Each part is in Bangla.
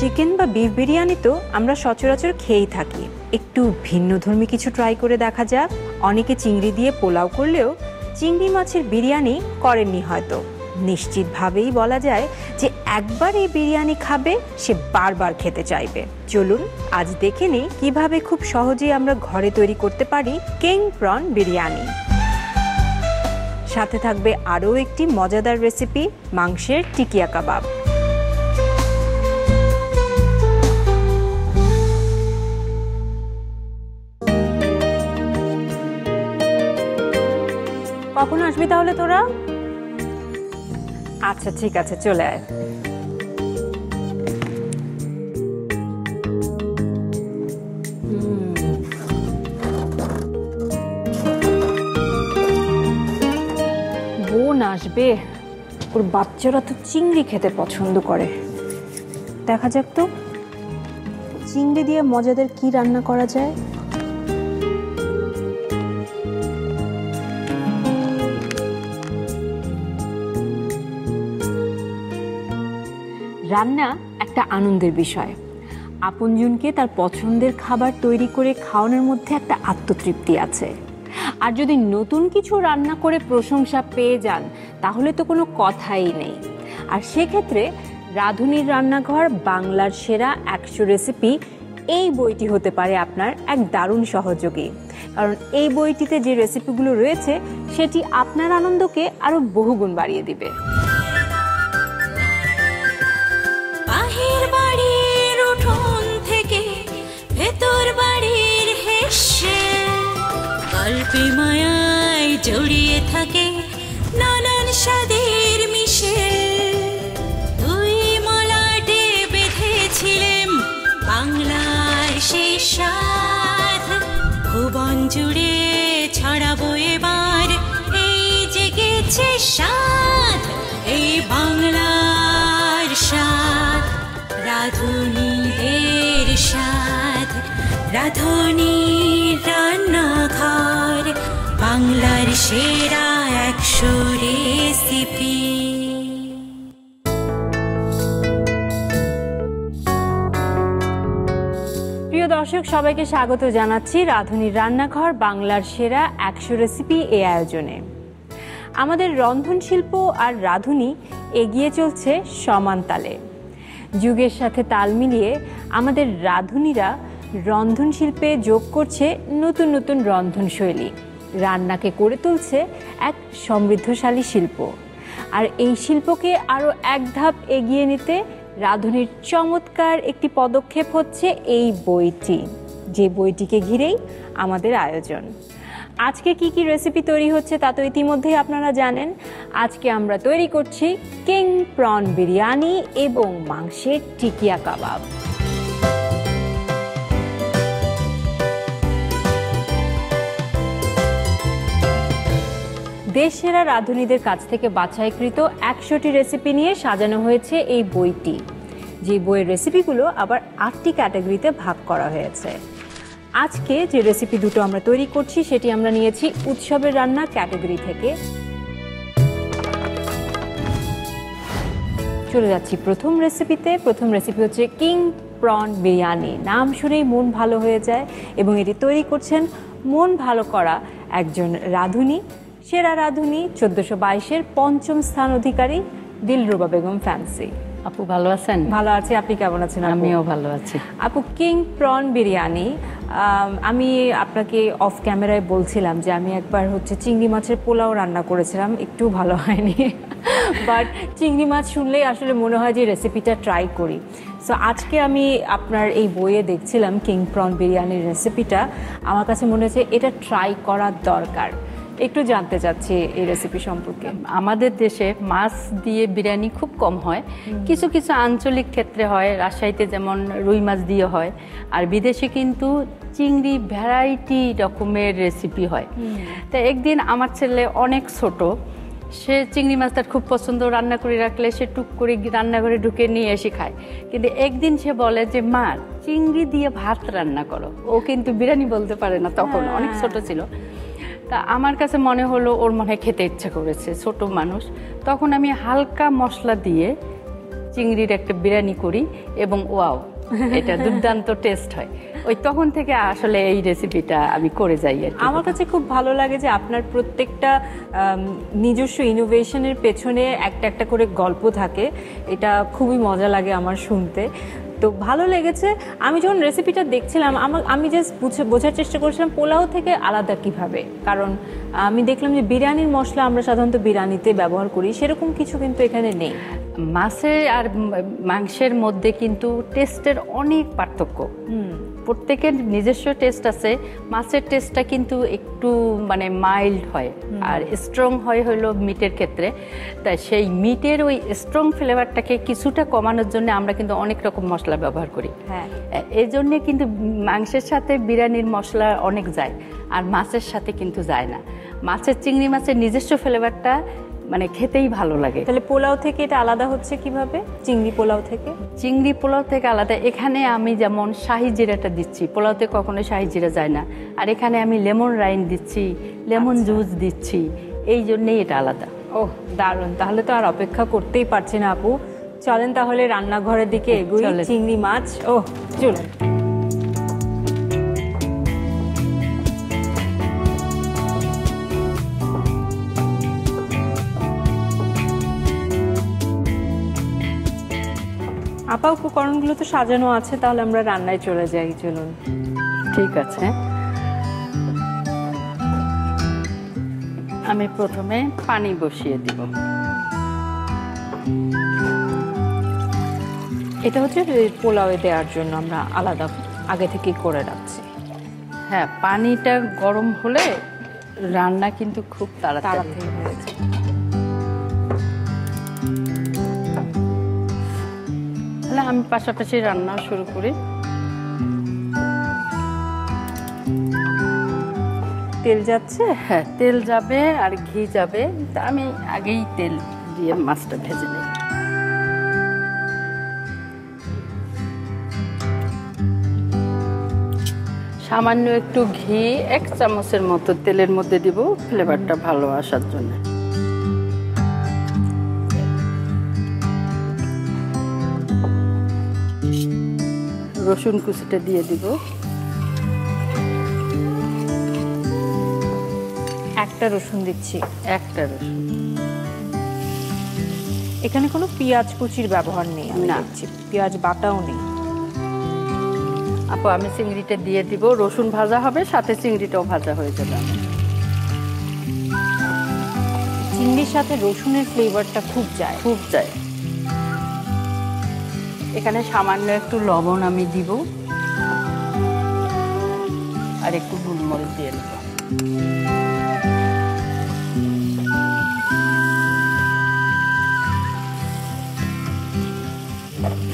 চিকেন বা বিফ বিরিয়ানি তো আমরা সচরাচর খেয়েই থাকি, একটু ভিন্নধর্মী কিছু ট্রাই করে দেখা যাক। অনেকে চিংড়ি দিয়ে পোলাও করলেও চিংড়ি মাছের বিরিয়ানি করেননি হয়তো। নিশ্চিতভাবেই বলা যায় যে একবার এই বিরিয়ানি খাবে সে বারবার খেতে চাইবে। চলুন আজ দেখে নিই কিভাবে খুব সহজেই আমরা ঘরে তৈরি করতে পারি কিং প্রন বিরিয়ানি। সাথে থাকবে আরও একটি মজাদার রেসিপি, মাংসের টিকিয়া কাবাব। কখন আসবি তাহলে তোরা? আচ্ছা ঠিক আছে, চলে আয়। বোন আসবে, ওর বাচ্চারা তো চিংড়ি খেতে পছন্দ করে। দেখা যাক তো চিংড়ি দিয়ে মজাদার কি রান্না করা যায়। রান্না একটা আনন্দের বিষয়। আপনজনকে তার পছন্দের খাবার তৈরি করে খাওয়ানোর মধ্যে একটা আত্মতৃপ্তি আছে। আর যদি নতুন কিছু রান্না করে প্রশংসা পেয়ে যান তাহলে তো কোনো কথাই নেই। আর সেক্ষেত্রে রাঁধুনির রান্নাঘর বাংলার সেরা 100 রেসিপি, এই বইটি হতে পারে আপনার এক দারুণ সহযোগী। কারণ এই বইটিতে যে রেসিপিগুলো রয়েছে সেটি আপনার আনন্দকে আরো বহুগুণ বাড়িয়ে দিবে। গল্পে মায়ায় জড়িয়ে থাকে নানান স্বাদের মিশে, দুই মলাটে বেঁধেছিলেন বাংলার সেই স্বাদ। ভুবন জুড়ে ছড়াবো এবার এই জেগেছে স্বাদ, এই বাংলার স্বাদ, রাঁধুনিদের স্বাদ, রাঁধুনির রান্নাঘর বাংলার সেরা 100 রেসিপি। প্রিয় দর্শক, সবাইকে স্বাগত জানাচ্ছি রাঁধুনির রান্নাঘর বাংলার সেরা 100 রেসিপি এই আয়োজনে। আমাদের রন্ধন শিল্প আর রাঁধুনি এগিয়ে চলছে সমান তালে। যুগের সাথে তাল মিলিয়ে আমাদের রাঁধুনিরা রন্ধন শিল্পে যোগ করছে নতুন নতুন রন্ধনশৈলী, রান্নাকে করে তুলছে এক সমৃদ্ধশালী শিল্প। আর এই শিল্পকে আরও এক ধাপ এগিয়ে নিতে রাঁধুনির চমৎকার একটি পদক্ষেপ হচ্ছে এই বইটি, যে বইটিকে ঘিরেই আমাদের আয়োজন। আজকে কি কি রেসিপি তৈরি হচ্ছে তা তো ইতিমধ্যেই আপনারা জানেন। আজকে আমরা তৈরি করছি কিং প্রন বিরিয়ানি এবং মাংসের টিকিয়া কাবাব। দেশসেরা রাঁধুনিদের কাছ থেকে বাছাইকৃত 100টি রেসিপি নিয়ে সাজানো হয়েছে এই বইটি, যে বইয়ের রেসিপিগুলো আবার 8টি ক্যাটাগরিতে ভাগ করা হয়েছে। আজকে যে রেসিপি দুটো আমরা তৈরি করছি সেটি আমরা নিয়েছি উৎসবের রান্না ক্যাটাগরি থেকে। চলে যাচ্ছি প্রথম রেসিপিতে। প্রথম রেসিপি হচ্ছে কিং প্রন বিরিয়ানি। নাম শুনেই মন ভালো হয়ে যায় এবং এটি তৈরি করছেন মন ভালো করা একজন রাঁধুনি, সেরা রাঁধুনি 1422-এর 5ম স্থান অধিকারী দিলরুবা বেগম ফ্যান্সি। আপু ভালো আছেন? ভালো আছি, আপনি কেমন আছেন? আমিও ভালো আছি। আপু, কিং প্রন বিরিয়ানি, আমি আপনাকে অফ ক্যামেরায় বলছিলাম যে আমি একবার চিংড়ি মাছের পোলাও রান্না করেছিলাম, একটু ভালো হয়নি। বাট চিংড়ি মাছ শুনলেই আসলে মনে হয় যে রেসিপিটা ট্রাই করি। সো আজকে আমি আপনার এই বইয়ে দেখছিলাম কিং প্রন বিরিয়ানির রেসিপিটা, আমার কাছে মনে হচ্ছে এটা ট্রাই করার দরকার। একটু জানতে চাচ্ছি এই রেসিপি সম্পর্কে। আমাদের দেশে মাছ দিয়ে বিরিয়ানি খুব কম হয়, কিছু কিছু আঞ্চলিক ক্ষেত্রে হয়। রাজশাহীতে যেমন রুই মাছ দিয়ে হয়, আর বিদেশে কিন্তু চিংড়ি ভ্যারাইটি রকমের রেসিপি হয়। তো একদিন আমার ছেলে অনেক ছোট, সে চিংড়ি মাছটা খুব পছন্দ, রান্না করে রাখলে সে টুক করে রান্নাঘরে ঢুকে নিয়ে এসে খায়। কিন্তু একদিন সে বলে যে মা, চিংড়ি দিয়ে ভাত রান্না করো। ও কিন্তু বিরিয়ানি বলতে পারে না, তখন অনেক ছোট ছিল। তা আমার কাছে মনে হলো ওর মনে হয় খেতে ইচ্ছা করেছে, ছোট মানুষ। তখন আমি হালকা মশলা দিয়ে চিংড়ির একটা বিরিয়ানি করি এবং ওয়াও এটা দুর্দান্ত টেস্ট হয়। ওই তখন থেকে আসলে এই রেসিপিটা আমি করে যাই আর কি। আমার কাছে খুব ভালো লাগে যে আপনার প্রত্যেকটা নিজস্ব ইনোভেশনের পেছনে একটা একটা করে গল্প থাকে, এটা খুবই মজা লাগে আমার শুনতে। তো ভালো লেগেছে। আমি যখন রেসিপিটা দেখছিলাম আমি জাস্ট বোঝার চেষ্টা করছিলাম পোলাও থেকে আলাদা কিভাবে, কারণ আমি দেখলাম যে বিরিয়ানির মশলা আমরা সাধারণত বিরিয়ানিতে ব্যবহার করি, সেরকম কিছু কিন্তু এখানে নেই। মাছের আর মাংসের মধ্যে কিন্তু টেস্টের অনেক পার্থক্য, প্রত্যেকের নিজস্ব টেস্ট আছে। মাছের টেস্টটা কিন্তু একটু মানে মাইল্ড হয় আর স্ট্রং হয় হলো মিটের ক্ষেত্রে। তাই সেই মিটের ওই স্ট্রং ফ্লেভারটাকে কিছুটা কমানোর জন্য আমরা কিন্তু অনেক রকম মশলা ব্যবহার করি। হ্যাঁ, এই জন্যে কিন্তু মাংসের সাথে বিরিয়ানির মশলা অনেক যায় আর মাছের সাথে কিন্তু যায় না। মাছের চিংড়ি মাছের নিজস্ব ফ্লেভারটা মানে খেতেই ভালো লাগে। তাহলে পোলাও থেকে এটা আলাদা হচ্ছে কিভাবে? চিংড়ি পোলাও থেকে চিংড়ি পোলাও থেকে আলাদা। এখানে আমি যেমন শাহি জিরাটা দিচ্ছি, পোলাওতে কখনো শাহি জিরা যায় না। আর এখানে আমি লেমন রাইন দিচ্ছি, লেমন জুস দিচ্ছি, এই জন্যেই এটা আলাদা। ওহ দারুণ, তাহলে তো আর অপেক্ষা করতেই পারছি না আপু। চলেন তাহলে রান্নাঘরের দিকে এগোই। চিংড়ি মাছ, ওহ চলুন। আপা উপকরণগুলো তো সাজানো আছে, তাহলে আমরা রান্নায় চলে যাই, চলুন। ঠিক আছে, আমি প্রথমে পানি বসিয়ে দিব। এটা হচ্ছে পোলাওয়ে দেওয়ার জন্য আমরা আলাদা আগে থেকেই করে রাখছি। হ্যাঁ, পানিটা গরম হলে রান্না কিন্তু খুব তাড়াতাড়ি হয়েছে। তাহলে আমি পাশাপাশি রান্না শুরু করি। তেল যাচ্ছে? হ্যাঁ, তেল যাবে আর ঘি যাবে। তা আমি আগেই তেল দিয়ে মাছটা ভেজে নিই। সামান্য একটু ঘি 1 চামচের মতো তেলের মধ্যে দিব, ফ্লেভারটা ভালো আসার জন্য। রসুন কুচিটা দিয়ে দিব। একটা রসুন দিচ্ছি। একটা রসুন। এখানে কোনো পেঁয়াজ কুচির ব্যবহার নেই না, পেঁয়াজ বাটাও নেই। আপু আমি চিংড়িটা দিয়ে দিব, রসুন ভাজা হবে সাথে চিংড়িটাও ভাজা হয়ে যাবে। চিংড়ির সাথে রসুনের ফ্লেভারটা খুব যায়। এখানে সামান্য একটু লবণ আমি দিব আর একটু গোলমরিচ দিয়ে দেব।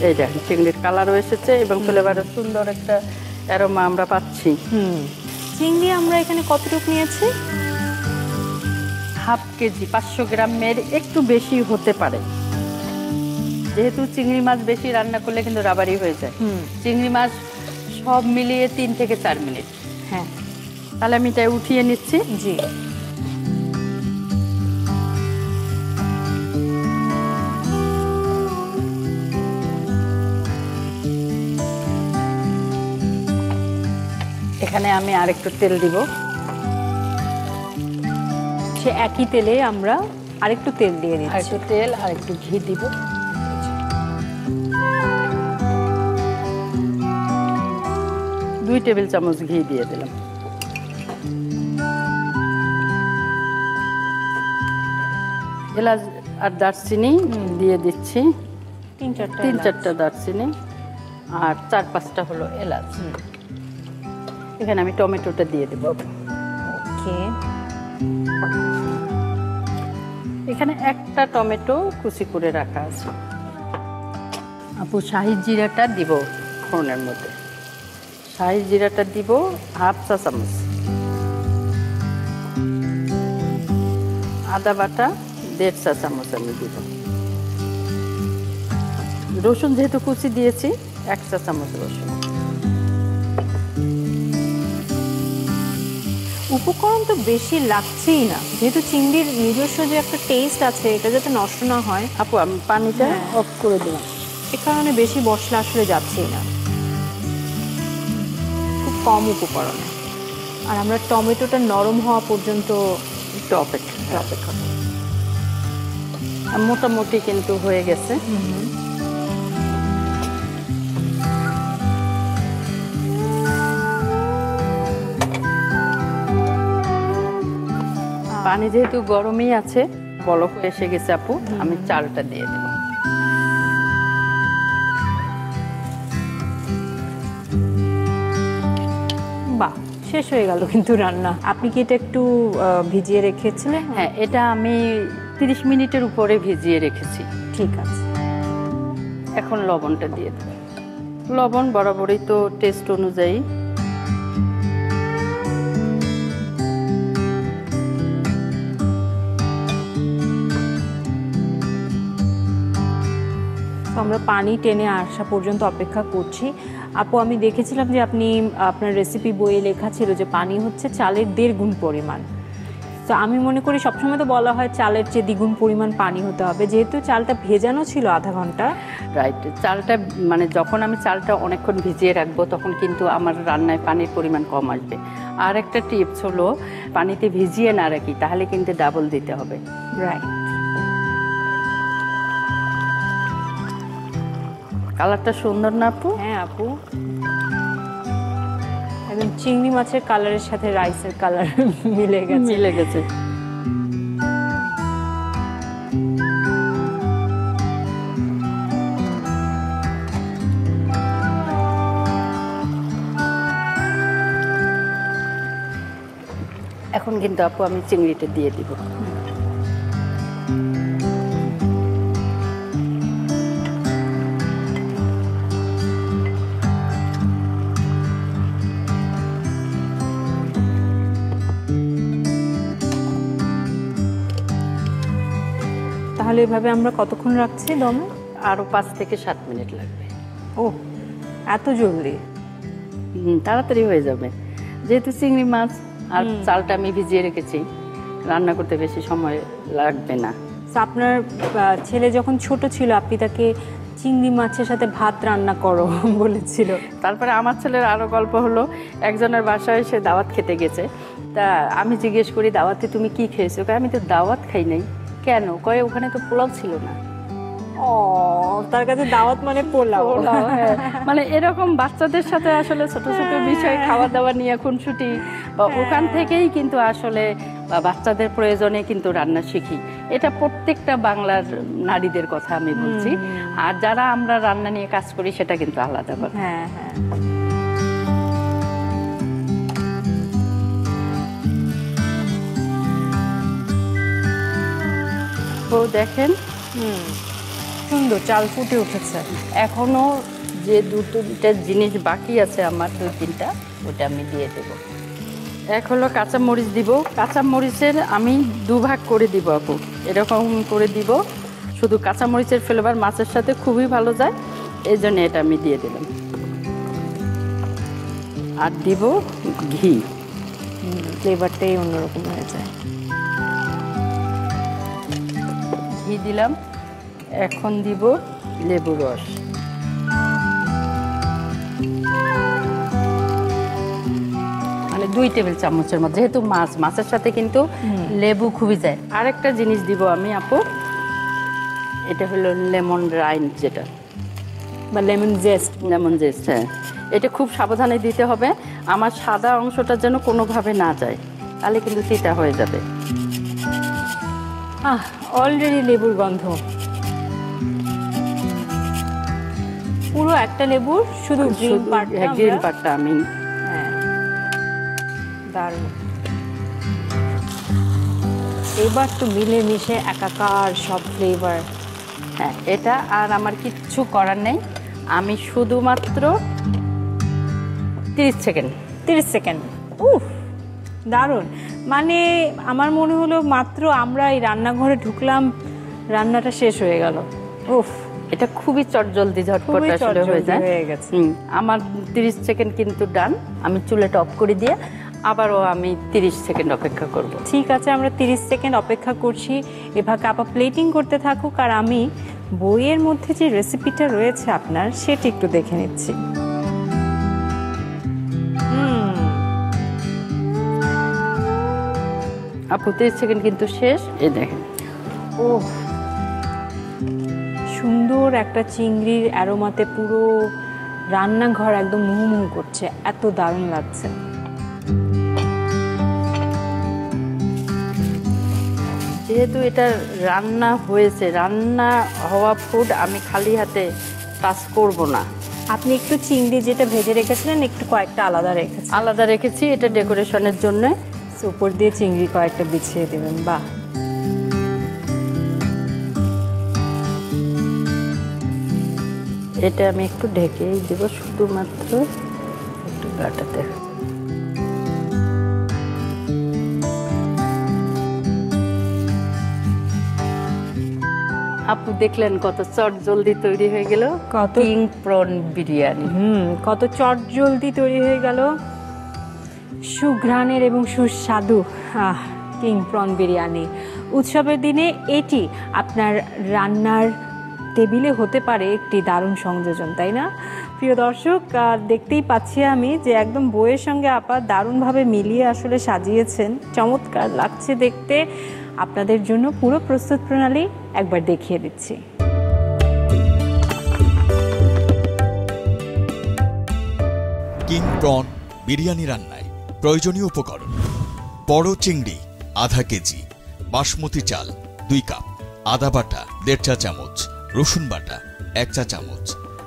এই দেখেন চিংড়ির কালারও এসেছে এবং ফ্লেভারের সুন্দর একটা অ্যারোমা আমরা পাচ্ছি। চিংড়ি আমরা এখানে কতটুকু নিয়েছি? হাফ কেজি, 500 গ্রামের একটু বেশি হতে পারে। যেহেতু চিংড়ি মাছ বেশি রান্না করলে কিন্তু রাবারি হয়ে যায়। চিংড়ি মাছ সব মিলিয়ে 3 থেকে 4 মিনিট। হ্যাঁ, তাহলে আমি এটা উঠিয়ে নিচ্ছি। জি। এখানে আমি আরেকটু তেল দিব। সে একই তেলে আমরা আরেকটু তেল দিয়ে দিচ্ছি। আরেকটু তেল আর একটু ঘি দিব। দুই টেবিল চামচ ঘি দিয়ে দিলাম। এলাচ আর দারচিনি দিয়ে দিচ্ছি। 3-4টা দারচিনি আর 4-5টা হলো এলাচ। এখানে আমি টমেটোটা দিয়ে দেব। ওকে, এখানে একটা টমেটো কুচি করে রাখা আছে। আপু শাহি জিরাটা দিব ফোড়নের মধ্যে। শাহি জিরাটা দিব 1/2 চা চামচ। আদা বাটা 1.5 চা চামচ আমি দিব। রসুন যেহেতু কুচি দিয়েছি 1 চা চামচ রসুন। উপকরণ তো বেশি লাগছেই না, যেহেতু চিংড়ির নিজস্ব যে একটা টেস্ট আছে, এটা যাতে নষ্ট না হয়। আপু আমি পানিটা অফ করে দিলাম। এ কারণে বেশি মশলা আসলে যাচ্ছেই না, খুব কম উপকরণে। আর আমরা টমেটোটা নরম হওয়া পর্যন্ত একটু অপেক্ষা অপেক্ষা করি। মোটামুটি কিন্তু হয়ে গেছে। পানি যেহেতু গরমই আছে, বলক এসে গেছে আপু, আমি চালটা দিয়ে দেব। বাহ, শেষ হয়ে গেল কিন্তু রান্না। আপনি কি এটা একটু ভিজিয়ে রেখেছিলেন? হ্যাঁ, এটা আমি 30 মিনিটের উপরে ভিজিয়ে রেখেছি। ঠিক আছে। এখন লবণটা দিয়ে দেব। লবণ বরাবরই তো টেস্ট অনুযায়ী। আমরা পানি টেনে আসা পর্যন্ত অপেক্ষা করছি। আপু, আমি দেখেছিলাম যে আপনি আপনার রেসিপি বইয়ে লেখা ছিল যে পানি হচ্ছে চালের 1.5 গুণ পরিমাণ। তো আমি মনে করি সবসময় তো বলা হয় চালের চেয়ে দ্বিগুণ পরিমাণ পানি হতে হবে, যেহেতু চালটা ভেজানো ছিল আধা ঘন্টা। রাইট, চালটা মানে যখন আমি চালটা অনেকক্ষণ ভিজিয়ে রাখবো তখন কিন্তু আমার রান্নায় পানির পরিমাণ কম আসবে। আর একটা টিপস হলো, পানিতে ভিজিয়ে না রাখি তাহলে কিন্তু ডাবল দিতে হবে। রাইট। কালারটা সুন্দর না আপু? হ্যাঁ আপু, একদম চিংড়ি মাছের কালারের সাথে রাইসের কালার মিলে গেছে। এখন কিন্তু আপু আমি চিংড়িটা দিয়ে দিব। তাহলে এভাবে আমরা কতক্ষণ রাখছি দমে? আরো 5 থেকে 7 মিনিট লাগবে। ও, এত জলদি? তাড়াতাড়ি হয়ে যাবে, যেহেতু চিংড়ি মাছ আর চালটা আমি ভিজিয়ে রেখেছি, রান্না করতে বেশি সময় লাগবে না। আপনার ছেলে যখন ছোট ছিল আপনি তাকে চিংড়ি মাছের সাথে ভাত রান্না করো বলেছিল। তারপরে আমার ছেলের আরো গল্প হলো, একজনের বাসায় সে দাওয়াত খেতে গেছে, তা আমি জিজ্ঞেস করি দাওয়াতে তুমি কি খেয়েছো? আমি তো দাওয়াত খাই নাই। কেন? কয়ে ওখানে তো পোলাও ছিল না। ও, তার কাছে দাওয়াত মানে পোলাও। হ্যাঁ, মানে এরকম বাচ্চাদের সাথে আসলে ছোট ছোট বিষয়, খাওয়া দাওয়া নিয়ে খুনসুটি, বা ওখান থেকেই কিন্তু আসলে বাচ্চাদের প্রয়োজনে কিন্তু রান্না শিখি। এটা প্রত্যেকটা বাংলার নারীদের কথা আমি বলছি। আর যারা আমরা রান্না নিয়ে কাজ করি সেটা কিন্তু আলাদা কথা। হ্যাঁ হ্যাঁ। তো দেখেন, সুন্দর চাল ফুটে উঠেছে। এখনো যে 2-3টা জিনিস বাকি আছে আমার, 2-3টা, ওটা আমি দিয়ে দেব। এক হলো কাঁচামরিচ দিব। কাঁচামরিচের আমি 2 ভাগ করে দিব আপু, এরকম করে দিব। শুধু কাঁচামরিচের ফ্লেভার মাছের সাথে খুবই ভালো যায়, এই জন্য এটা আমি দিয়ে দিলাম। আর দিব ঘি, ফ্লেভারটাই অন্যরকম হয়ে যায়। ঘি দিলাম। এখন দিব লেবু রস। মানে 2 টেবিল চামচের মধ্যে, যেহেতু মাছের সাথে কিন্তু লেবু খুবই যায়। আরেকটা জিনিস দিব আমি আপু, এটা হলো লেমন রাইন, যেটা বা লেমন জেস্ট। লেমন জেস্ট, হ্যাঁ। এটা খুব সাবধানে দিতে হবে, আমার সাদা অংশটা যেন কোনোভাবে না যায়, তাহলে কিন্তু তিতা হয়ে যাবে। অলরেডি লেবুর গন্ধ। পুরো একটা লেবুর শুধু গ্রিন পার্টটা আমি, হ্যাঁ, দারুণ। এবার তো মিলে মিশে একাকার সব ফ্লেভার। হ্যাঁ, এটা আর আমার কিচ্ছু করার নেই। আমি শুধুমাত্র 30 সেকেন্ড। 30 সেকেন্ড, উফ, দারুণ। মানে আমার মনে হলো মাত্র আমরা এই রান্নাঘরে ঢুকলাম, রান্নাটা শেষ হয়ে গেল। উফ, এটা খুবই চটজলদি ঝটপট আসলে হয়ে যায়। আমার 30 সেকেন্ড কিন্তু ডান। আমি চুলাটা অফ করে দিয়ে আবারও আমি 30 সেকেন্ড অপেক্ষা করব। ঠিক আছে, আমরা 30 সেকেন্ড অপেক্ষা করছি। এভাবে আপা প্লেটিং করতে থাকুক আর আমি বইয়ের মধ্যে যে রেসিপিটা রয়েছে আপনার সেটা একটু দেখে নিচ্ছি। আপু 30 সেকেন্ড কিন্তু শেষ, এই দেখেন। ও সুন্দর একটা চিংড়ির অ্যারোমাতে পুরো রান্নাঘর একদম মুহুমুহু করছে, এত দারুণ লাগছে। যেহেতু এটা রান্না হয়েছে, রান্না হওয়া ফুড আমি খালি হাতে টাচ করব না। আপনি একটু চিংড়ি যেটা ভেজে রেখেছিলেন একটু কয়েকটা আলাদা রেখেছেন? আলাদা রেখেছি, এটা ডেকোরেশনের জন্য। উপর দিয়ে চিংড়ি কয়েকটা বিছিয়ে দেবেন। বাহ, এটা আমি একটু ঢেকেই দেব, শুধুমাত্র একটু গাটাতে। আপু দেখলেন কত চট জলদি তৈরি হয়ে গেল কত কিং প্রন বিরিয়ানি। কত চট জলদি তৈরি হয়ে গেল, সুঘ্রাণের এবং সুস্বাদু কিং প্রন বিরিয়ানি। উৎসবের দিনে এটি আপনার রান্নার টেবিলে হতে পারে একটি দারুণ সংযোজন, তাই না? প্রিয় দর্শক, দেখতেই পাচ্ছি আমি যে একদম বইয়ের সঙ্গে আপা দারুণভাবে মিলিয়ে আসলে সাজিয়েছেন, চমৎকার লাগছে দেখতে। আপনাদের জন্য পুরো প্রস্তুত প্রণালী একবার দেখিয়ে দিচ্ছি। কিং প্রন বিরিয়ানি রান্নায় প্রয়োজনীয় উপকরণ: বড় চিংড়ি আধা কেজি, বাসমতি চাল 2 কাপ, আদা বাটা 1.5 চা চামচ, রসুন বাটা 1 চা চামচ,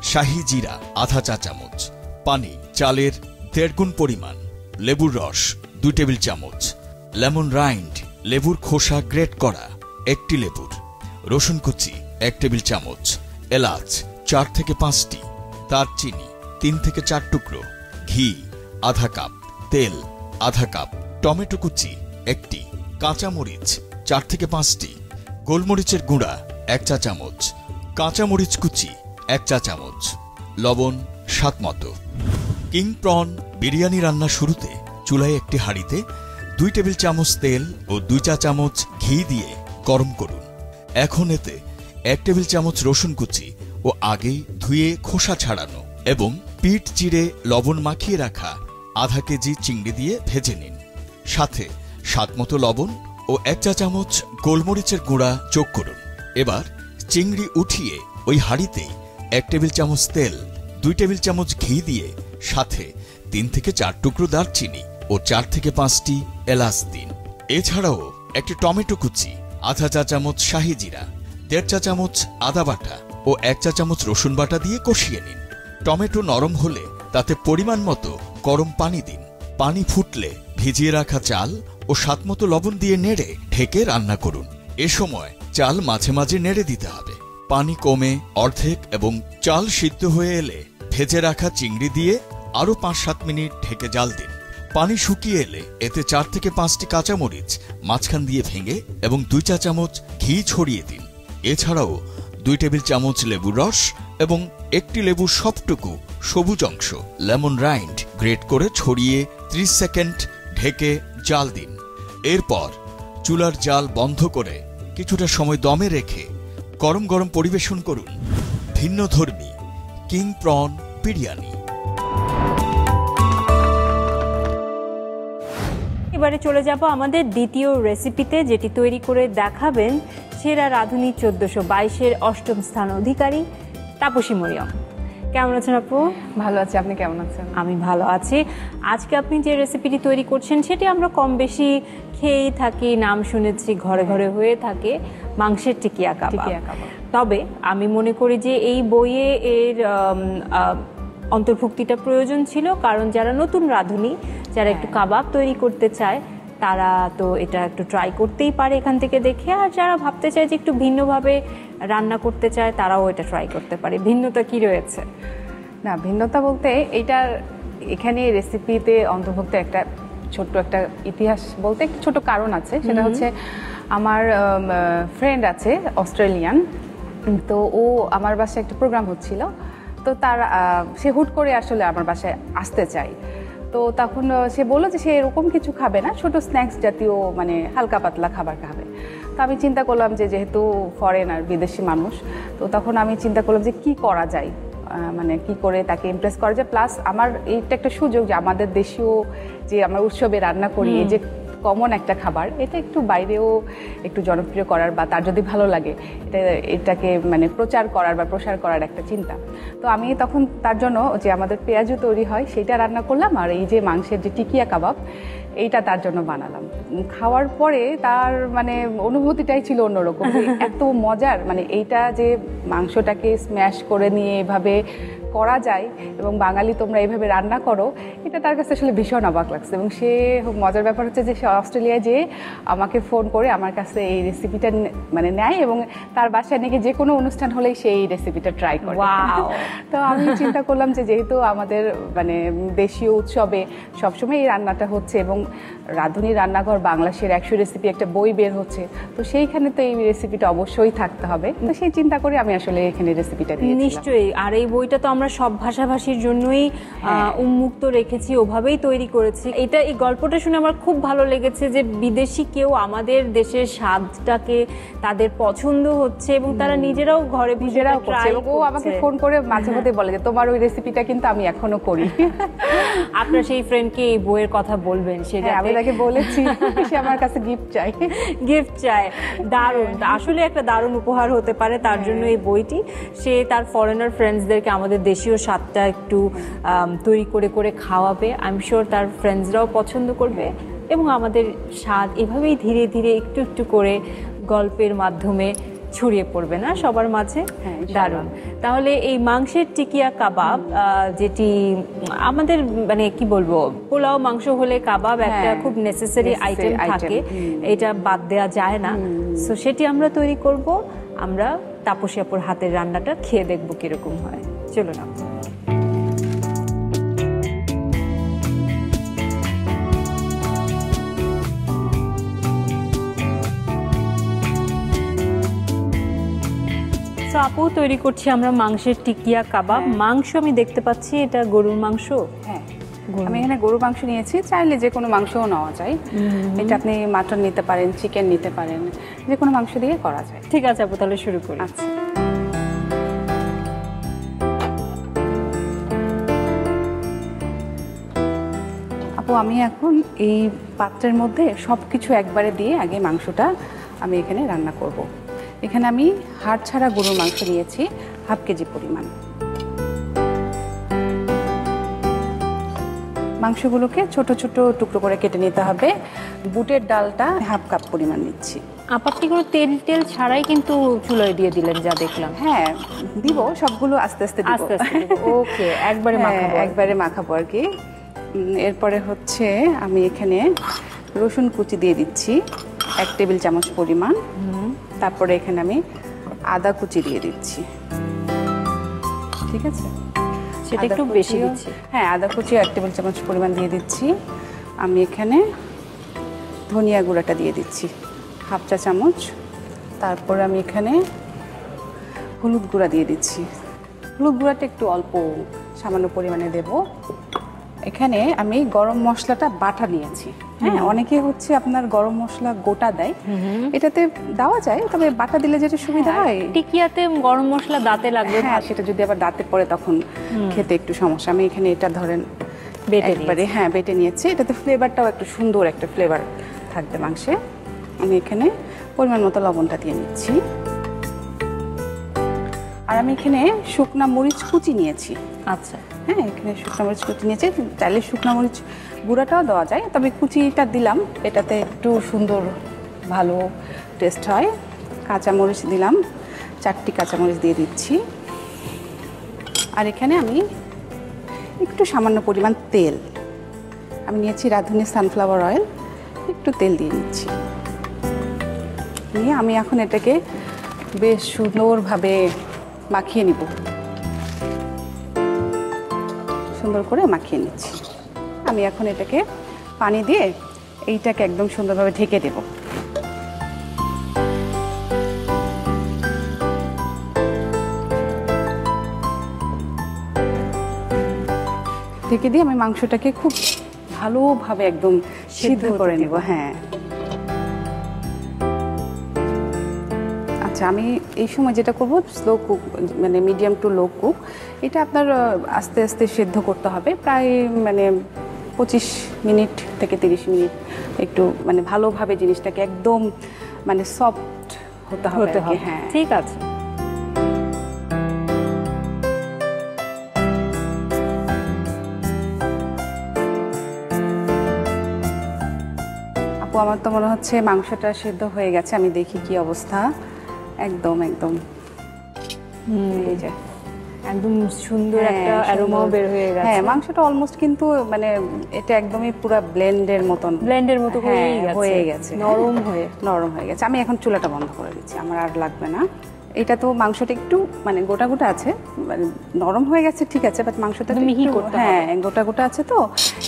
শাহি জিরা আধা চা চামচ, পানি চালের 1.5 গুণ পরিমাণ, লেবুর রস 2 টেবিল চামচ, লেমন রাইন্ড লেবুর খোসা গ্রেট করা 1টি লেবুর, রসুন কুচি 1 টেবিল চামচ, এলাচ 4 থেকে 5টি, দারচিনি 3 থেকে 4 টুকরো, ঘি আধা কাপ, তেল আধা কাপ, টমেটো কুচি 1টি, কাঁচামরিচ 4 থেকে 5টি, গোলমরিচের গুঁড়া 1 চা চামচ, কাঁচামরিচ কুচি 1 চা চামচ, লবণ স্বাদ মতো। কিং প্রন বিরিয়ানি রান্না শুরুতে চুলায় একটি হাঁড়িতে 2 টেবিল চামচ তেল ও 2 চা চামচ ঘি দিয়ে গরম করুন। এখন এতে 1 টেবিল চামচ রসুন কুচি ও আগেই ধুয়ে খোসা ছাড়ানো এবং পিঠ চিড়ে লবণ মাখিয়ে রাখা আধা কেজি চিংড়ি দিয়ে ভেজে নিন। সাথে স্বাদমতো লবণ ও 1 চা চামচ গোলমরিচের গুঁড়া যোগ করুন। এবার চিংড়ি উঠিয়ে ওই হাঁড়িতেই 1 টেবিল চামচ তেল, 2 টেবিল চামচ ঘি দিয়ে সাথে 3 থেকে 4 টুকরো দারচিনি ও 4 থেকে 5টি এলাচ দিন। এছাড়াও একটি টমেটো কুচি, আধা চা চামচ শাহি জিরা, 1.5 চা চামচ আদা বাটা ও 1 চা চামচ রসুন বাটা দিয়ে কষিয়ে নিন। টমেটো নরম হলে তাতে পরিমাণ মতো গরম পানি দিন। পানি ফুটলে ভিজিয়ে রাখা চাল ও স্বাদমতো লবণ দিয়ে নেড়ে ঢেকে রান্না করুন। এ সময় চাল মাঝে মাঝে নেড়ে দিতে হবে। পানি কমে অর্ধেক এবং চাল সিদ্ধ হয়ে এলে ভেজে রাখা চিংড়ি দিয়ে আরও 5-7 মিনিট ঢেকে জাল দিন। পানি শুকিয়ে এলে এতে 4 থেকে 5টি কাঁচামরিচ মাঝখান দিয়ে ভেঙে এবং 2 চা চামচ ঘি ছড়িয়ে দিন। এছাড়াও 2 টেবিল চামচ লেবুর রস এবং 1টি লেবুর সবটুকু সবুজ অংশ লেমন রাইন্ড গ্রেট করে ছড়িয়ে 30 সেকেন্ড ঢেকে জাল দিন। এরপর চুলার জাল বন্ধ করে কিছুটা সময় দমে রেখে গরম গরম পরিবেশন করুন ভিন্নধর্মী কিং প্রন বিরিয়ানি। এবারে চলে যাব আমাদের দ্বিতীয় রেসিপিতে, যেটি তৈরি করে দেখাবেন সেরা রাঁধুনি 1422-এর 8ম স্থান অধিকারী তাপসী মরিয়ম। কেমন আছেন আপু? ভালো আছি, আপনি কেমন আছেন? আমি ভালো আছি। আজকে আপনি যে রেসিপিটি তৈরি করছেন সেটি আমরা কম বেশি খেয়েই থাকি, নাম শুনেছি, ঘরে ঘরে হয়ে থাকে, মাংসের টিকিয়া কাবাব। তবে আমি মনে করি যে এই বইয়ে এর অন্তর্ভুক্তিটা প্রয়োজন ছিল, কারণ যারা নতুন রাঁধুনি, যারা একটু কাবাব তৈরি করতে চায় তারা তো এটা একটু ট্রাই করতেই পারে এখান থেকে দেখে, আর যারা ভাবতে চায় যে একটু ভিন্নভাবে রান্না করতে চায় তারাও এটা ট্রাই করতে পারে। ভিন্নতা কি রয়েছে? না, ভিন্নতা বলতে এইটার এখানে রেসিপিতে অন্তর্ভুক্ত একটা ছোট্ট একটা ইতিহাস বলতে একটা ছোট কারণ আছে। সেটা হচ্ছে আমার ফ্রেন্ড আছে অস্ট্রেলিয়ান, তো ও আমার বাসায় একটা প্রোগ্রাম হচ্ছিল, তো তার সে হুট করে আসলে আমার বাসায় আসতে চায়। তো তখন সে বললো যে সে এরকম কিছু খাবে না, ছোট স্ন্যাক্স জাতীয় মানে হালকা পাতলা খাবার খাবে। তো আমি চিন্তা করলাম যে যেহেতু ফরেনার বিদেশি মানুষ, তো তখন আমি চিন্তা করলাম যে কি করা যায়, মানে কি করে তাকে ইমপ্রেস করা যায়। প্লাস আমার এইটা একটা সুযোগ যে আমাদের দেশীয় যে আমরা উৎসবে রান্না করি, এই যে কমন একটা খাবার, এটা একটু বাইরেও একটু জনপ্রিয় করার বা তার যদি ভালো লাগে এটাকে মানে প্রচার করার বা প্রসার করার একটা চিন্তা। তো আমি তখন তার জন্য যে আমাদের পেঁয়াজু তৈরি হয় সেটা রান্না করলাম, আর এই যে মাংসের যে টিকিয়া কাবাব এইটা তার জন্য বানালাম। খাওয়ার পরে তার মানে অনুভূতিটাই ছিল অন্যরকম, এত মজার, মানে এইটা যে মাংসটাকে স্ম্যাশ করে নিয়ে এভাবে করা যায় এবং বাঙালি তোমরা এইভাবে রান্না করো, এটা তার কাছে আসলে ভীষণ অবাক লাগছে। এবং সে মজার ব্যাপার হচ্ছে যে সে অস্ট্রেলিয়ায় যেয়ে আমাকে ফোন করে আমার কাছে এই রেসিপিটা মানে নেয় এবং তার বাসায় নাকি যে কোনো অনুষ্ঠান হলেই সেই রেসিপিটা ট্রাই করে। তো আমি চিন্তা করলাম যে যেহেতু আমাদের মানে দেশীয় উৎসবে সবসময় এই রান্নাটা হচ্ছে এবং রাঁধুনি রান্নাঘর বাংলাদেশের 100 রেসিপি একটা বই বের হচ্ছে, তো সেইখানে তো এই রেসিপিটা অবশ্যই থাকতে হবে। তো সেই চিন্তা করে আমি আসলে এখানে রেসিপিটা দিয়েছিলাম। নিশ্চয়ই। আর এই বইটা তো আমরা সব ভাষাভাষীর জন্যই উন্মুক্ত রেখেছি, ওভাবেই তৈরি করেছি। এই গল্পটা শুনে আমার খুব ভালো লেগেছে যে বিদেশি কেউ আমাদের দেশের স্বাদটাকে তাদের পছন্দ হচ্ছে এবং তারা নিজেরাও ঘরে নিজেরাও করছে। ও আমাকে ফোন করে মাঝে মধ্যে বলে যে তোমার ওই রেসিপিটা কিন্তু আমি এখনো করি। আপনার সেই ফ্রেন্ডকে এই বইয়ের কথা বলবেন, সেটা আমি তাকে বলেছি, সে আমার কাছে গিফট চায়। দারুণ, আসলে একটা দারুণ উপহার হতে পারে তার জন্য এই বইটি। সে তার ফরেনার ফ্রেন্ডসদেরকে আমাদের দেশীয় স্বাদটা একটু তৈরি করে করে খাওয়াবে। আই এম শিওর তার ফ্রেন্ডসরাও পছন্দ করবে এবং আমাদের স্বাদ এভাবেই ধীরে ধীরে একটু একটু করে গল্পের মাধ্যমে ছড়িয়ে পড়বে না সবার মাঝে। দারুণ। তাহলে এই মাংসের টিকিয়া কাবাব, যেটি আমাদের মানে কি বলবো, পোলাও মাংস হলে কাবাব একটা খুব নেসেসারি আইটেম থাকে, এটা বাদ দেওয়া যায় না। সো সেটি আমরা তৈরি করব। আমরা তাপসী আপুর হাতের রান্নাটা খেয়ে দেখবো কিরকম হয়। চলো না। আপু, তৈরি করছি আমরা মাংসের টিকিয়া কাবাব। মাংস আমি দেখতে পাচ্ছি এটা গরুর মাংস। হ্যাঁ, আমি এখানে গরুর মাংস নিয়েছি, চাইলে যে কোনো মাংসও নেওয়া যায়। এটা আপনি মাটন নিতে পারেন, চিকেন নিতে পারেন, যে কোনো মাংস দিয়ে করা যায়। ঠিক আছে আপু, তাহলে শুরু করি। আচ্ছা, আপু আমি এখন এই পাত্রের মধ্যে সব কিছু একবারে দিয়ে আগে মাংসটা আমি এখানে রান্না করব। এখানে আমি হাড় ছাড়া গরুর মাংস নিয়েছি ½ কেজি পরিমাণ। মাংসগুলোকে ছোট ছোট টুকরো করে কেটে নিতে হবে। বুটের ডালটা ½ কাপ পরিমাণ নিচ্ছি। আপনি কোনো তেল ছাড়াই কিন্তু চুলায় দিয়ে দিলেন যা দেখলাম। হ্যাঁ, দিব, সবগুলো আস্তে আস্তে দিব। ওকে, একবারে মাখাবো আর কি। এরপরে হচ্ছে আমি এখানে রসুন কুচি দিয়ে দিচ্ছি 1 টেবিল চামচ পরিমাণ। তারপরে এখানে আমি আদা কুচি দিয়ে দিচ্ছি। ঠিক আছে, সেটা একটু বেশি দিচ্ছি। হ্যাঁ, আদা কুচি 1 টেবিল চামচ পরিমাণ দিয়ে দিচ্ছি। আমি এখানে ধনিয়া গুঁড়াটা দিয়ে দিচ্ছি ½ চা চামচ। তারপরে আমি এখানে হলুদ গুঁড়া দিয়ে দিচ্ছি। হলুদ গুঁড়াটা একটু অল্প সামান্য পরিমাণে দেব। এখানে আমি গরম মশলাটা বাটা নিয়েছি। হ্যাঁ, অনেকে হচ্ছে আপনার গরম মশলা গোটা দেয়, এটাতে দেওয়া যায়, তবে বাটা দিলে যেটা সুবিধা হয়, টিকিয়াতে গরম মশলা দাঁতে লাগবে। হ্যাঁ, সেটা যদি আবার দাঁতে পড়ে তখন খেতে একটু সমস্যা। আমি এখানে এটা ধরেন বেটে নিয়েছি। এটাতে ফ্লেভারটাও একটু সুন্দর একটা ফ্লেভার থাকবে মাংসে। আমি এখানে পরিমাণ মতো লবণটা দিয়ে নিচ্ছি। আর আমি এখানে শুকনা মরিচ কুচি নিয়েছি। আচ্ছা, হ্যাঁ, এখানে শুকনো মরিচ কুচি নিয়েছি। চাইলে শুকনো মরিচ গুঁড়াটাও দেওয়া যায়, তবে কুচিটা দিলাম, এটাতে একটু সুন্দর ভালো টেস্ট হয়। কাঁচামরিচ দিলাম, 4টি কাঁচামরিচ দিয়ে দিচ্ছি। আর এখানে আমি একটু সামান্য পরিমাণ তেল আমি নিয়েছি, রাঁধুনি সানফ্লাওয়ার অয়েল, একটু তেল দিয়ে নিচ্ছি। নিয়ে আমি এখন এটাকে বেশ সুন্দরভাবে মাখিয়ে নিব। সুন্দর করে মাখিয়ে নিচ্ছি। আমি এখন এটাকে পানি দিয়ে এইটাকে একদম সুন্দরভাবে ঢেকে দেব। ঢেকে দিয়ে আমি মাংসটাকে খুব ভালোভাবে একদম সিদ্ধ করে নেব। হ্যাঁ, আচ্ছা, আমি এই সময় যেটা করব স্লো কুক, মানে মিডিয়াম টু লো কুক। এটা আপনার আস্তে আস্তে সেদ্ধ করতে হবে, প্রায় মানে 25 মিনিট থেকে 30 মিনিট, একটু মানে ভালোভাবে জিনিসটাকে একদম মানে সফট হতে হবে আর কি। হ্যাঁ, ঠিক আছে। আপু, আমার তো মনে হচ্ছে মাংসটা সেদ্ধ হয়ে গেছে, আমি দেখি কি অবস্থা। একদম একদম এই যে একদম সুন্দর একটা অ্যারোমাও বের হয়ে গেছে। হ্যাঁ, মাংসটা অলমোস্ট কিন্তু মানে এটা একদমই পুরো ব্লেন্ডের মতো হয়ে গেছে, নরম হয়ে গেছে। আমি এখন চুলাটা বন্ধ করে দিচ্ছি, আমার আর লাগবে না। এটা তো মাংসটা একটু মানে গোটা গোটা আছে, মানে নরম হয়ে গেছে ঠিক আছে, বাট মাংসটা মিহি করতে হবে। হ্যাঁ, গোটা গোটা আছে, তো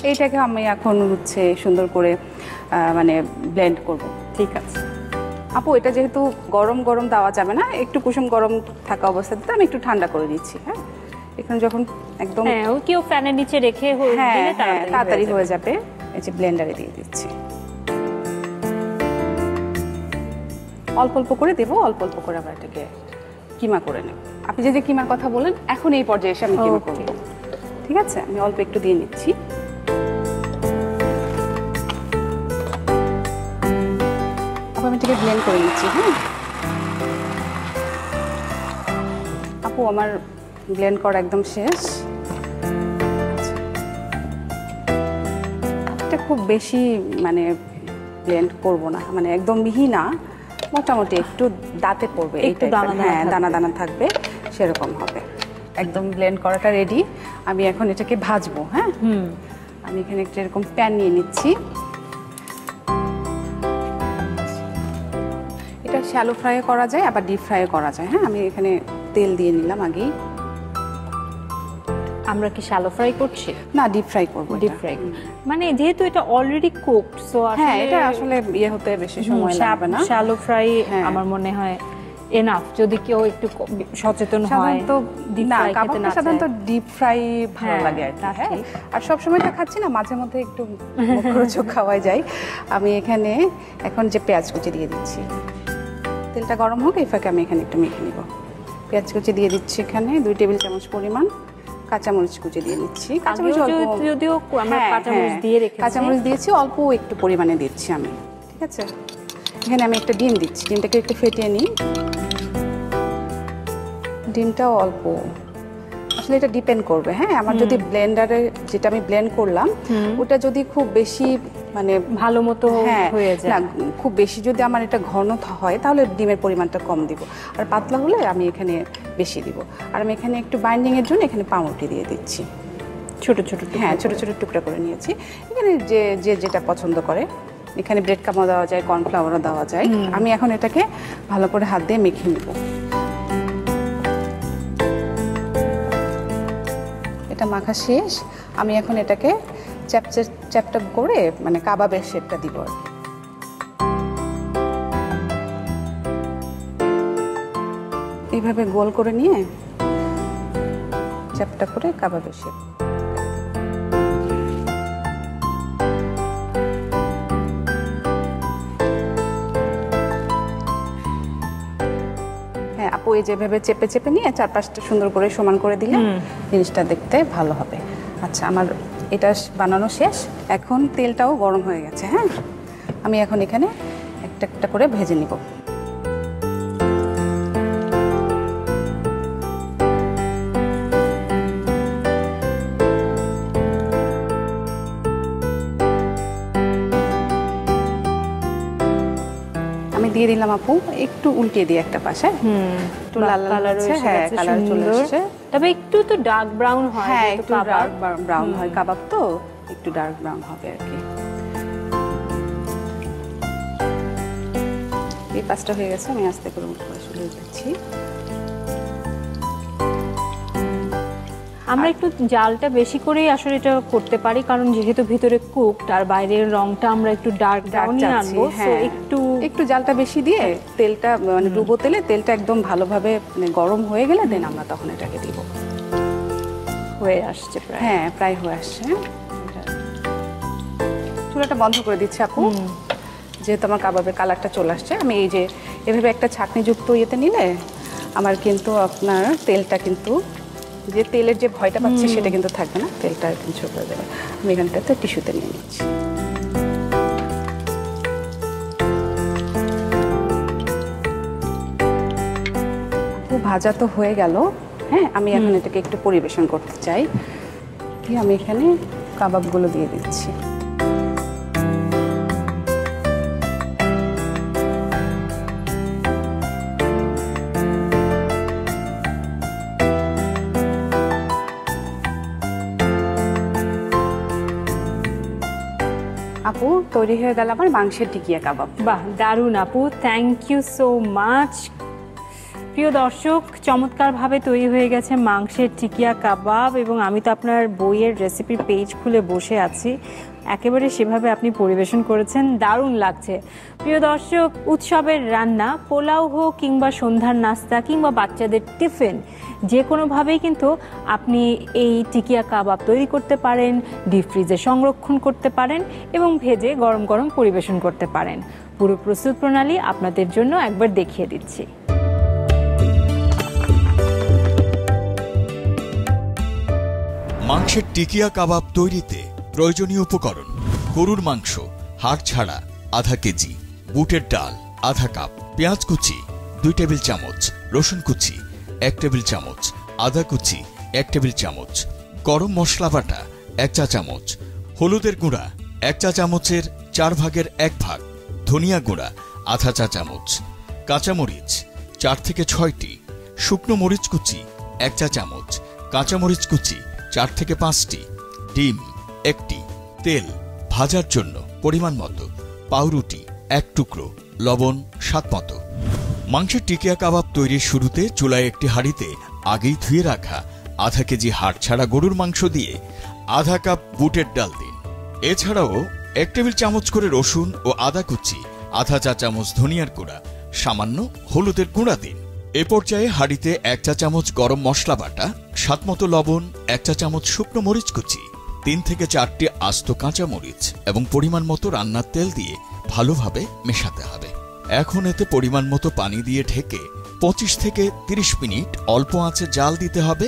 এইটাকে আমি এখন হচ্ছে সুন্দর করে মানে ব্লেন্ড করব। ঠিক আছে আপু, এটা যেহেতু গরম গরম দেওয়া যাবে না, একটু কুসুম গরম থাকা অবস্থাতে আমি একটু ঠান্ডা করে দিচ্ছি। হ্যাঁ, এখানে যখন একদম কেউ ফ্যানের নিচে রেখে দিলে তাড়াতাড়ি হয়ে যাবে। এই যে ব্লেন্ডারে দিয়ে দিচ্ছি, অল্প অল্প করে দেবো, অল্প অল্প করে আবার এটাকে কিমা করে নেব। আপনি যে কিমার কথা বলেন, এখন এই পর্যায়ে এসে আমি কিমা করব। ঠিক আছে, আমি অল্প একটু দিয়ে নিচ্ছি। আমি এটাকে ব্লেন্ড করে নিচ্ছি। হ্যাঁ আপু, আমার ব্লেন্ড করা একদম শেষ। এটা খুব বেশি মানে ব্লেন্ড করব না, মানে একদম মিহি না, মোটামুটি একটু দাঁতে পড়বে, একটু দানা দানা থাকবে, সেরকম হবে। একদম ব্লেন্ড করাটা রেডি। আমি এখন এটাকে ভাজবো। হ্যাঁ, আমি এখানে একটা এরকম প্যান নিয়ে নিচ্ছি। এটা শ্যালো ফ্রাই করা যায়, আবার ডিপ ফ্রাই করা যায়। হ্যাঁ, আমি এখানে তেল দিয়ে নিলাম আগেই। আমরা কি শ্যালো ফ্রাই করছি? না, ডিপ ফ্রাই করব। ডিপ ফ্রাই মানে যেহেতু এটা অলরেডি কুকড, সো হ্যাঁ, এটা আসলে ইয়ে হতে বেশি সময় লাগবে না। শ্যালো ফ্রাই আমার মনে হয় এনাফ, যদি কেউ একটু সচেতন হয়। তো না, কাবাবটা সাধারণত ডিপ ফ্রাই ভালো লাগে আর কি। হ্যাঁ, আর সব সময় তো খাচ্ছি না, মাঝে মধ্যে একটু মুখরোচক খাওয়া যায়। আমি এখানে এখন যে পেঁয়াজ কুচি দিয়ে দিচ্ছি, তেলটা গরম হোক, এই ফাঁকে আমি এখানে একটু মেখে নিব। পেঁয়াজ কুচি দিয়ে দিচ্ছি এখানে 2 টেবিল চামচ পরিমাণ। কাঁচামরিচ কুচি দিয়ে নিচ্ছি। যদিও আমরা কাঁচামরিচ দিয়ে রেখেছি, কাঁচামরিচ দিয়েছি, অল্প একটু পরিমাণে দিচ্ছি আমি। ঠিক আছে, এখানে আমি একটা ডিম দিচ্ছি, ডিমটাকে একটু ফেটিয়ে নিই। ডিমটাও অল্প, আসলে এটা ডিপেন্ড করবে। হ্যাঁ, আমার যদি ব্লেন্ডারে যেটা আমি ব্লেন্ড করলাম ওটা যদি খুব বেশি মানে ভালো মতো হয়ে যায়, না খুব বেশি যদি আমার এটা ঘন হয় তাহলে ডিমের পরিমাণটা কম দিব, আর পাতলা হলে আমি এখানে বেশি দিব। আর আমি এখানে একটু বাইন্ডিং এর জন্য এখানে পাউরুটি দিয়ে দিচ্ছি, ছোট ছোট। হ্যাঁ, ছোট ছোট টুকরা করে নিয়েছি। এখানে যে যেটা পছন্দ করে, এখানে ব্রেড কামও দেওয়া যায়, কর্নফ্লাওয়ারও দেওয়া যায়। আমি এখন এটাকে ভালো করে হাত দিয়ে মেখে নেব। এটা মাখা শেষ। আমি এখন এটাকে চ্যাপটা করে মানে কাবাবের শেপটা দিব। এইভাবে গোল করে নিয়ে চ্যাপটা করে কাবাবের শেপ। হ্যাঁ আপু, এই যেভাবে চেপে চেপে নিয়ে চারপাশটা সুন্দর করে সমান করে দিলে জিনিসটা দেখতে ভালো হবে। আচ্ছা, আমার এটা বানানো শেষ। এখন তেলটাও গরম হয়ে গেছে। হ্যাঁ, আমি এখন এখানে একটা একটা করে ভেজে নিব। আমি দিয়ে দিলাম আপু, একটু উল্টিয়ে দিই একটা পাশে। একটু লাল কালার হয়েছে। হ্যাঁ, কালার চলে এসেছে। তবে একটু তো ডার্ক ব্রাউন হয়। হ্যাঁ, একটু ডার্ক ব্রাউন হয়, কাবাব তো একটু ডার্ক ব্রাউন হবে আর কি। এই পাঁচটা হয়ে গেছে, আমি আস্তে করে শুরু দিচ্ছি। আমরা একটু জালটা বেশি করেই আসলে এটা করতে পারি, কারণ যেহেতু ভিতরে কুকড আর বাইরের রংটা আমরা একটু ডার্ক ব্রাউনই আনবো। সো একটু জালটা বেশি দিয়ে তেলটা মানে ডুবো তেলটা একদম ভালোভাবে মানে গরম হয়ে গেলে দেন আমরা তখন এটাকে দিব। হয়ে আসছে প্রায়। হ্যাঁ, প্রায় হয়ে আসছে। চুলাটা বন্ধ করে দিচ্ছি আপু, যেহেতু আমার কাবাবের কালারটা চলে আসছে। আমি এই যে এভাবে একটা ছাঁকনিযুক্ত ইয়েতে নিলে আমার কিন্তু আপনার তেলটা কিন্তু যে তেলের যে ভয়টা পাচ্ছে সেটা কিন্তু থাকবে না, তেলটা কিন্তু করে দেবে। আমি এখানটাতে টিস্যুতে নিয়ে নিচ্ছি। ভাজা তো হয়ে গেল, হ্যাঁ আমি এখন এটাকে একটু পরিবেশন করতে চাই। আমি এখানে কাবাবগুলো দিয়ে দিচ্ছি। আপু তৈরি হয়ে গেল আমার মাংসের টিকিয়া কাবাব। বাহ, দারুণ আপু, থ্যাংক ইউ সো মাচ। প্রিয় দর্শক, চমৎকারভাবে তৈরি হয়ে গেছে মাংসের টিকিয়া কাবাব, এবং আমি তো আপনার বইয়ের রেসিপির পেজ খুলে বসে আছি, একেবারে সেভাবে আপনি পরিবেশন করেছেন, দারুণ লাগছে। প্রিয় দর্শক, উৎসবের রান্না, পোলাও হোক কিংবা সন্ধ্যার নাস্তা কিংবা বাচ্চাদের টিফিন, যে কোনোভাবেই কিন্তু আপনি এই টিকিয়া কাবাব তৈরি করতে পারেন, ডিপ ফ্রিজে সংরক্ষণ করতে পারেন এবং ভেজে গরম গরম পরিবেশন করতে পারেন। পুরো প্রস্তুত প্রণালী আপনাদের জন্য একবার দেখিয়ে দিচ্ছি। মাংসের টিকিয়া কাবাব তৈরিতে প্রয়োজনীয় উপকরণ: গরুর মাংস হাড় ছাড়া আধা কেজি, বুটের ডাল আধা কাপ, পেঁয়াজ কুচি 2 টেবিল চামচ, রসুন কুচি 1 টেবিল চামচ, আদা কুচি 1 টেবিল চামচ, গরম মশলা বাটা 1 চা চামচ, হলুদের গুঁড়া 1 চা চামচের 4 ভাগের 1 ভাগ, ধনিয়া গুঁড়া আধা চা চামচ, কাঁচামরিচ 4 থেকে 6টি, শুকনো মরিচ কুচি 1 চা চামচ, কাঁচামরিচ কুচি 4 থেকে 5টি, ডিম 1টি, তেল ভাজার জন্য পরিমাণ মতো, পাউরুটি 1 টুকরো, লবণ স্বাদ মতো। মাংসের টিকিয়া কাবাব তৈরির শুরুতে চুলায় একটি হাঁড়িতে আগেই ধুয়ে রাখা আধা কেজি হাড় ছাড়া গরুর মাংস দিয়ে আধা কাপ বুটের ডাল দিন। এছাড়াও 1 টেবিল চামচ করে রসুন ও আদা কুচি, আধা চা চামচ ধনিয়ার গুঁড়া, সামান্য হলুদের গুঁড়া দিন। এ পর্যায়ে হাঁড়িতে 1 চা চামচ গরম মশলা বাটা, স্বাদমতো লবণ, 1 চা চামচ শুকনো মরিচ কুচি, 3 থেকে 4টি আস্ত কাঁচা মরিচ এবং পরিমাণ মতো রান্নার তেল দিয়ে ভালোভাবে মেশাতে হবে। এখন এতে পরিমাণ মতো পানি দিয়ে ঢেকে 25 থেকে 30 মিনিট অল্প আঁচে জাল দিতে হবে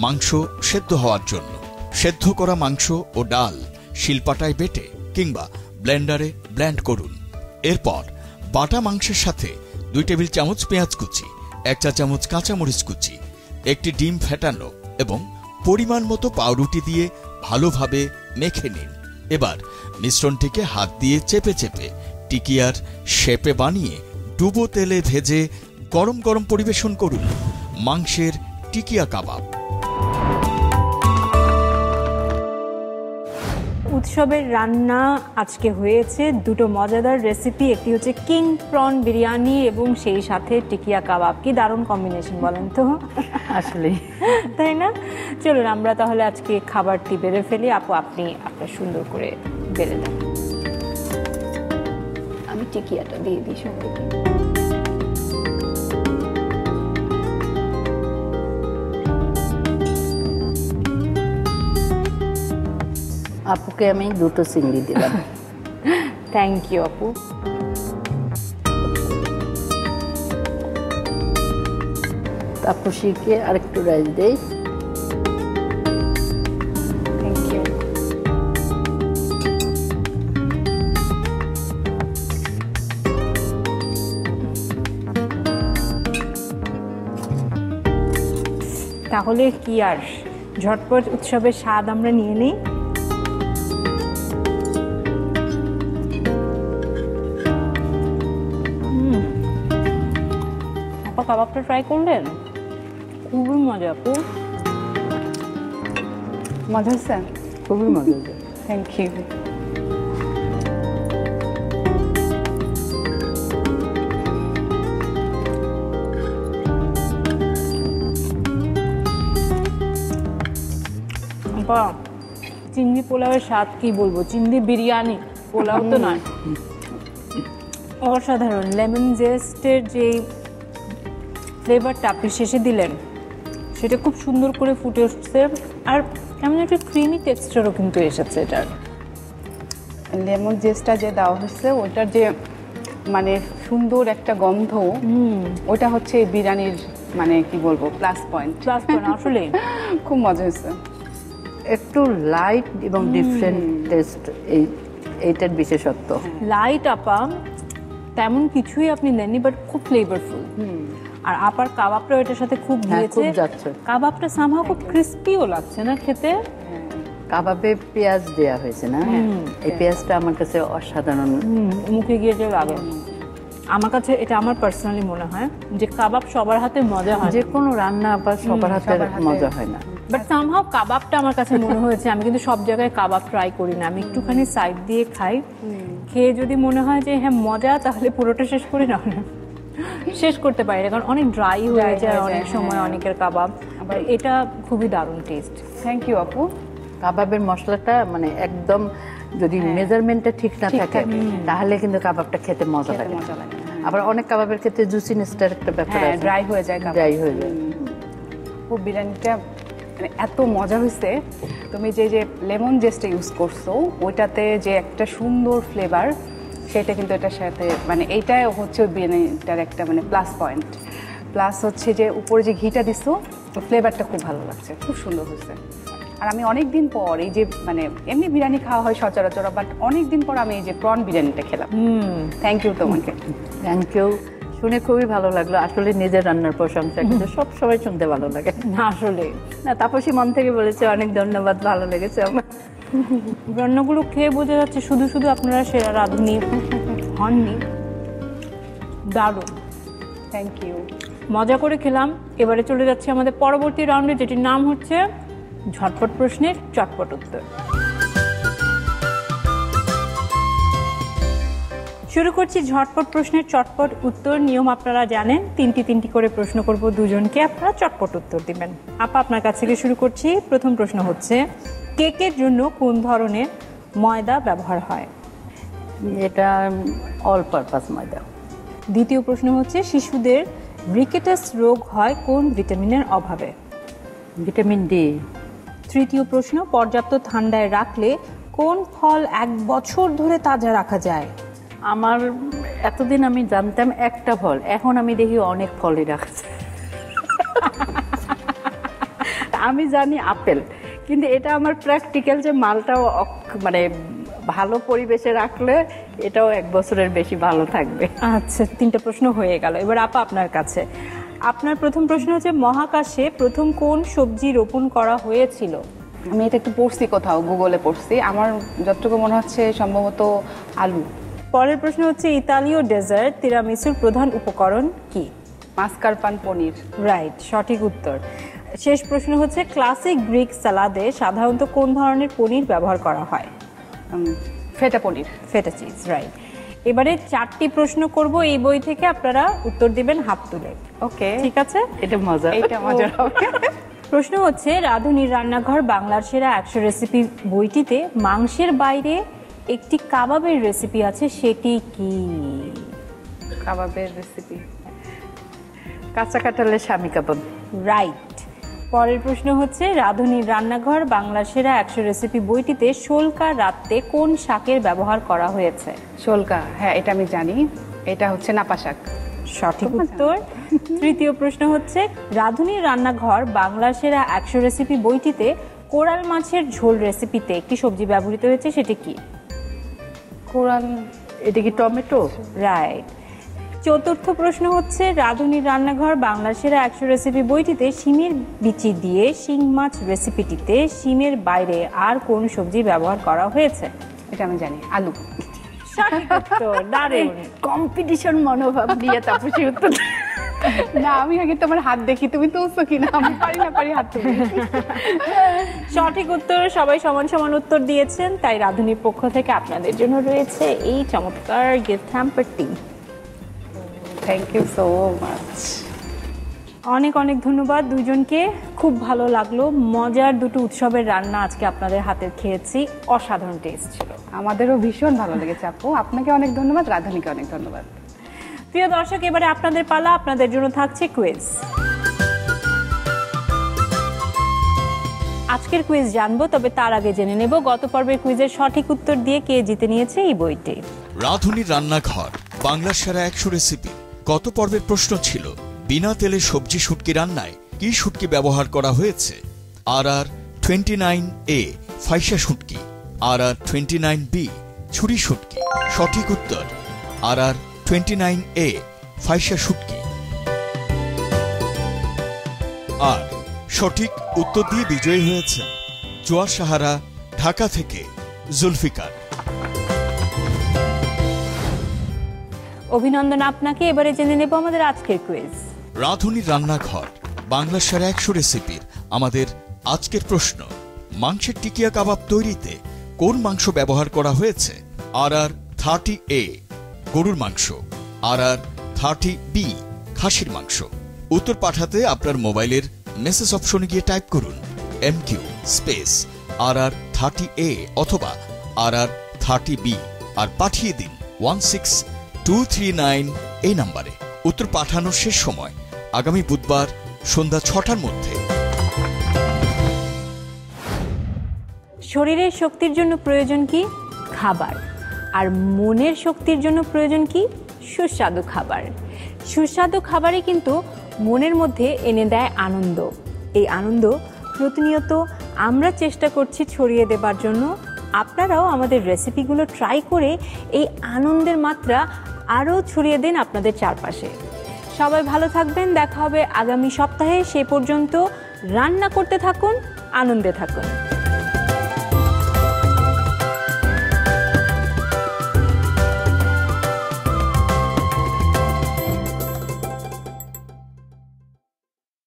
মাংস সেদ্ধ হওয়ার জন্য। সেদ্ধ করা মাংস ও ডাল শিলপাটায় বেটে কিংবা ব্লেন্ডারে ব্লেন্ড করুন। এরপর বাটা মাংসের সাথে 2 টেবিল চামচ পেঁয়াজ কুচি, 1 চা চামচ কাঁচামরিচ কুচি, 1টি ডিম ফেটানো এবং পরিমাণ মতো পাউরুটি দিয়ে ভালোভাবে মেখে নিন। এবার মিশ্রণটিকে হাত দিয়ে চেপে চেপে টিকিয়ার শেপে বানিয়ে ডুবো তেলে ভেজে গরম গরম পরিবেশন করুন মাংসের টিকিয়া কাবাব। উৎসবের রান্না আজকে হয়েছে দুটো মজাদার রেসিপি, একটি হচ্ছে কিং প্রন বিরিয়ানি এবং সেই সাথে টিকিয়া কাবাব। কি দারুণ কম্বিনেশন বলেন তো, আসলে তাই না? চলুন আমরা তাহলে আজকে খাবারটি বেড়ে ফেলি। আপু আপনি আপনার সুন্দর করে বেড়ে দেন। আমি টিকিয়াটা দিয়ে দিই সবাইকে। আপুকে আমি 2টো চিংড়ি দিলাম। থ্যাংক ইউ আপু। তাপসীকে আরেকটু রাইস দেই। Thank you. তাহলে কি আর ঝটপট উৎসবের স্বাদ আমরা নিয়ে নিই। আপা কাবাবটা ট্রাই করলেন? খুবই মজা আপু। মজা হচ্ছে? খুবই মজা। Thank you. চিংড়ি পোলাওয়ের স্বাদ কি বলবো, চিংড়ি বিরিয়ানি, পোলাও তো নয়, অসাধারণ। লেমন জেস্টের যে ফ্লেভারটা আপনি শেষে দিলেন সেটা খুব সুন্দর করে ফুটে উঠছে, আর কেমন একটা ক্রিমি টেক্সচারও কিন্তু এসেছে এটার। লেমন জেসটা যে দেওয়া হচ্ছে ওটার যে মানে সুন্দর একটা গন্ধ, ওটা হচ্ছে এই বিরিয়ানির মানে কি বলবো প্লাস পয়েন্ট। প্লাস পয়েন্ট আসলে খুব মজা হয়েছে। একটু লাইট এবং ডিফারেন্ট টেস্ট এইটার বিশেষত্ব। লাইট আপা তেমন কিছুই আপনি দেননি, বাট খুব ফ্লেভারফুল। আর আপার কাবাবটা এটার সাথে খুব দিয়েছে, খুব যাচ্ছে। কাবাবটা সামহাও খুব ক্রিস্পিও লাগছে না খেতে। কাবাবে পেঁয়াজ দেয়া হয়েছে না, এই পেঁয়াজটা আমার কাছে অসাধারণ মুখে গিয়ে যে লাগে, আমার কাছে এটা আমার পার্সোনালি মনে হয় যে কাবাব সবার হাতে মজা হয়, যে কোনো রান্না আবার সবার হাতে মজা হয় না। বাট সামহাও কাবাবটা আমার কাছে মনে হয়েছে, আমি কিন্তু সব জায়গায় কাবাব ট্রাই করি না, আমি একটুখানি সাইড দিয়ে খাই, খেয়ে যদি মনে হয় যে হ্যাঁ মজা তাহলে পুরোটা শেষ করি, না শেষ করতে পারি না, কারণ অনেক ড্রাই হয়ে যায় অনেক সময় অনেকের কাবাব। আবার এটা খুবই দারুণ টেস্ট। থ্যাংক ইউ আপু। কাবাবের মশলাটা মানে একদম যদি মেজারমেন্টটা ঠিক না থাকে তাহলে কিন্তু কাবাবটা খেতে মজা লাগে। আবার অনেক কাবাবের ক্ষেত্রে জুসিনেসটার একটা ব্যাপার আছে, ড্রাই হয়ে যায়, ড্রাই হয়ে যায়। ও বিরিয়ানিটা মানে এত মজা হয়েছে, তুমি যে যে লেমন জেস্টটা ইউজ করছো ওইটাতে যে একটা সুন্দর ফ্লেভার, সেটা কিন্তু এটার সাথে মানে এইটাই হচ্ছে ওই বিরিয়ানিটার একটা মানে প্লাস পয়েন্ট। প্লাস হচ্ছে যে উপরে যে ঘিটা দিছো ফ্লেভারটা খুব ভালো লাগছে, খুব সুন্দর হয়েছে। আর আমি অনেক দিন পর এই যে মানে এমনি বিরিয়ানি খাওয়া হয় সচরাচর, বাট অনেক দিন পর আমি এই যে প্রন বিরিয়ানিটা খেলাম। থ্যাংক ইউ তোমাকে। থ্যাংক ইউ, শুনে খুবই ভালো লাগলো। আসলে নিজের রান্নার প্রশংসা কিন্তু সব সময় শুনতে ভালো লাগে। আসলে না, তাপসী মন থেকে বলেছে অনেক ধন্যবাদ, ভালো লেগেছে আমার। রান্নাগুলো খেয়ে বোঝা যাচ্ছে শুধু শুধু আপনারা সেরা রাঁধুনি হননি, দারুণ। থ্যাংক ইউ, মজা করে খেলাম। এবারে চলে যাচ্ছে আমাদের পরবর্তী রাউন্ডে, যেটির নাম হচ্ছে ঝটপট প্রশ্নের চটপট উত্তর। শুরু করছি ঝটপট প্রশ্নের চটপট উত্তর। নিয়ম আপনারা জানেন, তিনটি করে প্রশ্ন করব দুজনকে, আপনারা চটপট উত্তর দিবেন। আপা আপনার কাছ থেকে শুরু করছি। প্রথম প্রশ্ন হচ্ছে, কেকের জন্য কোন ধরনের ময়দা ব্যবহার হয়? এটা অল পারপাস ময়দা। দ্বিতীয় প্রশ্ন হচ্ছে, শিশুদের রিকেটাস রোগ হয় কোন ভিটামিনের অভাবে? Vitamin D. তৃতীয় প্রশ্ন, পর্যাপ্ত ঠান্ডায় রাখলে কোন ফল 1 বছর ধরে তাজা রাখা যায়? আমার এতদিন আমি জানতাম একটা ফল, এখন আমি দেখি অনেক ফলই রাখছে। আমি জানি আপেল, কিন্তু এটা আমার প্র্যাকটিক্যাল যে মালটাও মানে ভালো পরিবেশে রাখলে এটাও 1 বছরের বেশি ভালো থাকবে। আচ্ছা, 3টা প্রশ্ন হয়ে গেল। এবার আপা আপনার কাছে, আপনার প্রথম প্রশ্ন হচ্ছে, মহাকাশে প্রথম কোন সবজি রোপণ করা হয়েছিল? আমি এটা একটু পড়ছি, কোথাও গুগলে পড়ছি, আমার যতটুকু মনে হচ্ছে সম্ভবত আলু। পরের প্রশ্ন হচ্ছে, ইতালীয় ডেজার্ট তিরামিসুর প্রধান উপকরণ কি? মাস্কারপান পনির। রাইট, সঠিক উত্তর। শেষ প্রশ্ন হচ্ছে, ক্লাসিক গ্রিক সালাদে সাধারণত কোন ধরনের পনির ব্যবহার করা হয়? ফেটা পনির। ফেটা চিজ, রাইট। এবারে 4টি প্রশ্ন করব এই বই থেকে, আপনারা উত্তর দিবেন হাত তুলে। ওকে, ঠিক আছে? এটা মজা, এটা মজার হবে। প্রশ্ন হচ্ছে, রাঁধুনির রান্নাঘর বাংলার সেরা 100 রেসিপি বইটিতে মাংসের বাইরে একটি কাবাবের রেসিপি আছে, সেটি কি? কাবাবের রেসিপি কাঁচা কাঁঠালের স্বামী কাবাব। রাইট। পরের প্রশ্ন হচ্ছে, রাঁধুনির রান্নাঘর বাংলার সেরা 100 রেসিপি বইটিতে শোলকা রাঁধতে কোন শাকের ব্যবহার করা হয়েছে? শোলকা, হ্যাঁ এটা আমি জানি, এটা হচ্ছে নাপা শাক। সঠিক উত্তর। তৃতীয় প্রশ্ন হচ্ছে, রাঁধুনির রান্নাঘর বাংলার সেরা 100 রেসিপি বইটিতে কোরাল মাছের ঝোল রেসিপিতে একটি সবজি ব্যবহৃত হয়েছে, সেটি কি? কোরাল, এটা কি টমেটো? রাইট। চতুর্থ প্রশ্ন হচ্ছে, রাঁধুনির রান্নাঘর বাংলার সেরা 100 রেসিপি বইটিতে শিমের বিচি দিয়ে শিং মাছ রেসিপিটিতে শিমের বাইরে আর কোন সবজি ব্যবহার করা হয়েছে? এটা আমি জানি, আলু। সঠিক উত্তর, দারুণ। কম্পিটিশন মনোভাব নিয়ে তাপসী উত্তর। না, আমি আগে তোমার হাত দেখি, তুমি তুলছো কিনা, আমি পারি না পারি হাত তুলি। সঠিক উত্তর, সবাই সমান সমান উত্তর দিয়েছেন, তাই রাঁধুনির পক্ষ থেকে আপনাদের জন্য রয়েছে এই চমৎকার গিফট হ্যাম্পারটি। Thank you so much. অনেক অনেক ধন্যবাদ দুজনকে, খুব ভালো লাগলো। মজার দুটো উৎসবের রান্না আজকে আপনাদের হাতের খেয়েছি, অসাধারণ টেস্ট ছিল। আমাদেরও ভীষণ ভালো লেগেছে আপু, আপনাকে অনেক ধন্যবাদ, রাধানীকে অনেক ধন্যবাদ। প্রিয় দর্শক, এবারে আপনাদের পালা, আপনাদের জন্য থাকছে কুইজ। আজকের কুইজ জানবো, তবে তার আগে জেনে নেব গত পর্বের কুইজের সঠিক উত্তর দিয়ে কে জিতে নিয়েছে এই বইটি। রাঁধুনির রান্নাঘর বাংলার সেরা 100 রেসিপি। গত পর্বের প্রশ্ন ছিল বিনা তেলে সবজি শুটকি রান্নায় কি শুটকি ব্যবহার করা হয়েছে। RR29A ফাইসা শুটকি, RR29B ছুরি শুটকি। সঠিক উত্তর RR29A ফাইসা শুটকি। আর সঠিক উত্তর দিয়ে বিজয়ী হয়েছেন জোয়া সাহারা, ঢাকা থেকে জুলফিকার। অভিনন্দন আপনাকে। এবারে জেনে নেব আমাদের আজকের কুইজ। রাঁধুনির রান্নাঘর বাংলার সেরা 100 রেসিপির আমাদের আজকের প্রশ্ন, মাংসের টিকিয়া কাবাব তৈরিতে কোন মাংস ব্যবহার করা হয়েছে। RR30A গরুর মাংস, RR30B খাসির মাংস। উত্তর পাঠাতে আপনার মোবাইলের মেসেজ অপশনে গিয়ে টাইপ করুন MQ স্পেস RR30A অথবা RR30B আর পাঠিয়ে দিন 16239 এই নম্বরে। উত্তর পাঠানোর শেষ সময় আগামী বুধবার সন্ধ্যা 6টার মধ্যে। শরীরের শক্তির জন্য প্রয়োজন কি? খাবার। আর মনের শক্তির জন্য প্রয়োজন কি? সুস্বাদু খাবার। সুস্বাদু খাবারই কিন্তু মনের মধ্যে এনে দেয় আনন্দ। এই আনন্দ প্রতিনিয়ত আমরা চেষ্টা করছি ছড়িয়ে দেবার জন্য। আপনারাও আমাদের রেসিপিগুলো ট্রাই করে এই আনন্দের মাত্রা আরও ছড়িয়ে দিন আপনাদের চারপাশে। সবাই ভালো থাকবেন, দেখা হবে আগামী সপ্তাহে। সে পর্যন্ত রান্না করতে থাকুন, আনন্দে থাকুন।